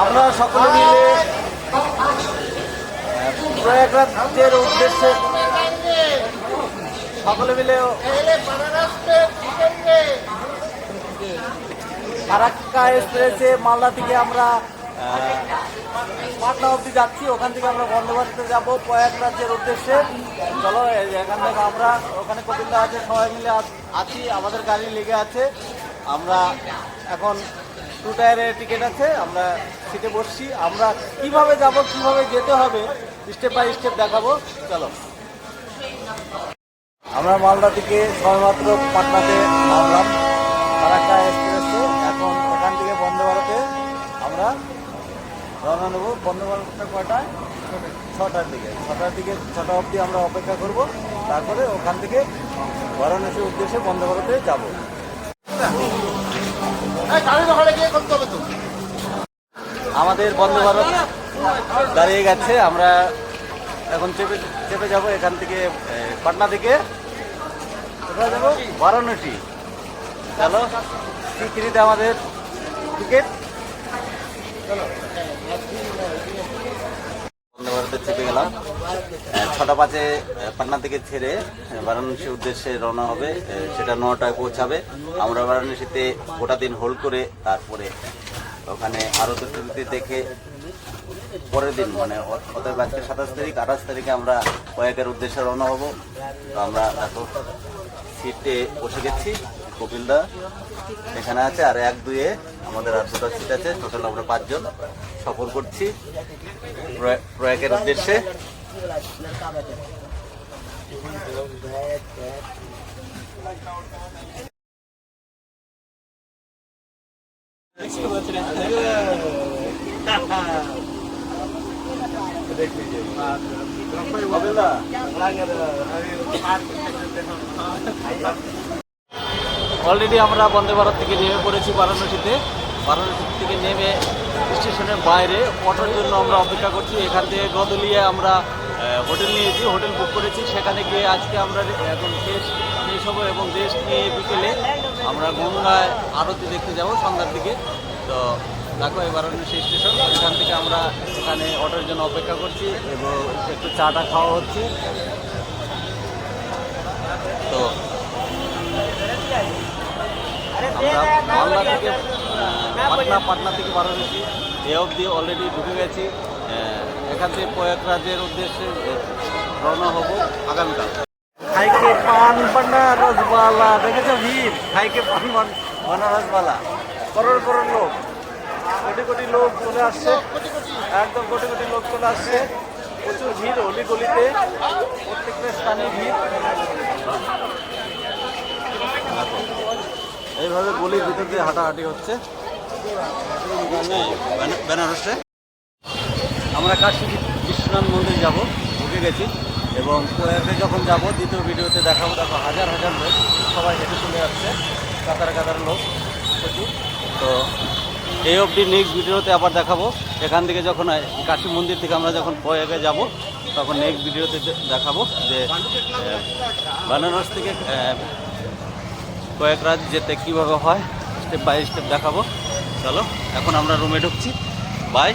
আমরা সকলে মিলে প্রয়াগরাজের উদ্দেশ্যে সকলে মিলে ফারাক্কা এক্সপ্রেসে মালদা থেকে আমরা পাটনা অবধি যাচ্ছি। ওখান থেকে আমরা বন্দে ভারতে যাবো প্রয়াগরাজের উদ্দেশ্যে। চলো এখান থেকে আমরা ওখানে কপিলদা আছে, সবাই মিলে আছি, আমাদের গাড়ি লেগে আছে। আমরা এখন 2 টায়ারের টিকিট আছে, আমরা সিটে বসছি। আমরা কিভাবে যাব, কিভাবে যেতে হবে স্টেপ বাই স্টেপ দেখাবো। চলো, আমরা মালদা থেকে সবেমাত্র পাটনাতে নামলাম ফারাক্কা এক্সপ্রেসে। এখন ওখান থেকে বন্দে ভারতে আমরা রওনা নেব। বন্দে ভারতটা কয়টায়? 6টার দিকে। 6টা অবধি আমরা অপেক্ষা করব, তারপরে ওখান থেকে বারাণসীর উদ্দেশ্যে বন্দে ভারতে যাব। আমাদের বন্দে ভারত দাঁড়িয়ে গেছে, আমরা এখন চেপে যাব এখান থেকে পাটনা থেকে কোথায় যাবো? বারাণসী। চলো, স্বীকৃতি আমাদের টিকিট। চলো, বন্দে ভারতে চেপে গেলাম। 6টা 5-এ পাটনা থেকে ছেড়ে বারাণসীর উদ্দেশ্যে রওনা হবে, সেটা 9টায় পৌঁছাবে। আমরা বারাণসীতে গোটা দিন হোল্ড করে তারপরে ওখানে আরতি দেখে পরের দিন মানে ওদের আজকে 27 তারিখ, 28 তারিখে আমরা প্রয়াগের উদ্দেশ্যে রওনা হব। তো আমরা দেখো সিটে বসে গেছি, কপিলদা এখানে আছে, আর 1-2-এ আমাদের আর 2টা সিট আছে। টোটাল আমরা 5 জন সফর করছি প্রয়াগের উদ্দেশ্যে। অলরেডি আমরা বন্দে ভারত থেকে নেমে পড়েছি বারাণসীতে। বারাণসী থেকে নেমে স্টেশনের বাইরে অটোর জন্য আমরা অপেক্ষা করছি। এখান থেকে গদলিয়ে আমরা হোটেল নিয়েছি, হোটেল বুক করেছি। সেখানে গিয়ে আজকে আমরা এখন শেষ হবো এবং রেস্ট নিয়ে বিকেলে আমরা গঙ্গায় আরতি দেখতে যাব সন্ধ্যার দিকে। তো দেখো এই বারাণসী স্টেশন, এখান থেকে আমরা এখানে অটোর জন্য অপেক্ষা করছি এবং একটু চাটা খাওয়া হচ্ছে। তো আমরা মালদা থেকে পাটনা থেকে বারাণসী এ অবধি অলরেডি ঢুকে গেছি। এখান থেকে প্রয়াগরাজের উদ্দেশ্যে রওনা হব আগামীকাল। খাইকে পান বানা রসবালা, দেখেছো ভিড়? খাইকে পান বানা রসবালা, করোড় লোক, কোটি লোক চলে আসছে, একদম কোটি লোক চলে আসছে। প্রচুর ভিড়, অলি গলিতে প্রত্যেকটা স্থানে ভিড়। এইভাবে গলির ভিতর দিয়ে হাঁটাহাঁটি হচ্ছে বেনারসে। আমরা কাশী বিশ্বনাথ মন্দির যাব, ঢুকে গেছি এবং প্রয়াগে যখন যাব দ্বিতীয় ভিডিওতে দেখাবো। দেখো হাজার লোক সবাই হেঁটে চলে যাচ্ছে, কাতার লোক প্রচুর। তো এই অবধি নেক্সট ভিডিওতে আবার দেখাবো। এখান থেকে যখন কাশী মন্দির থেকে আমরা যখন প্রয়াগে যাব তখন নেক্সট ভিডিওতে দেখাবো যে বেনারস থেকে প্রয়াগরাজ যেতে কীভাবে হয়, স্টেপ বাই স্টেপ দেখাবো। চলো, এখন আমরা রুমে ঢুকছি। বাই।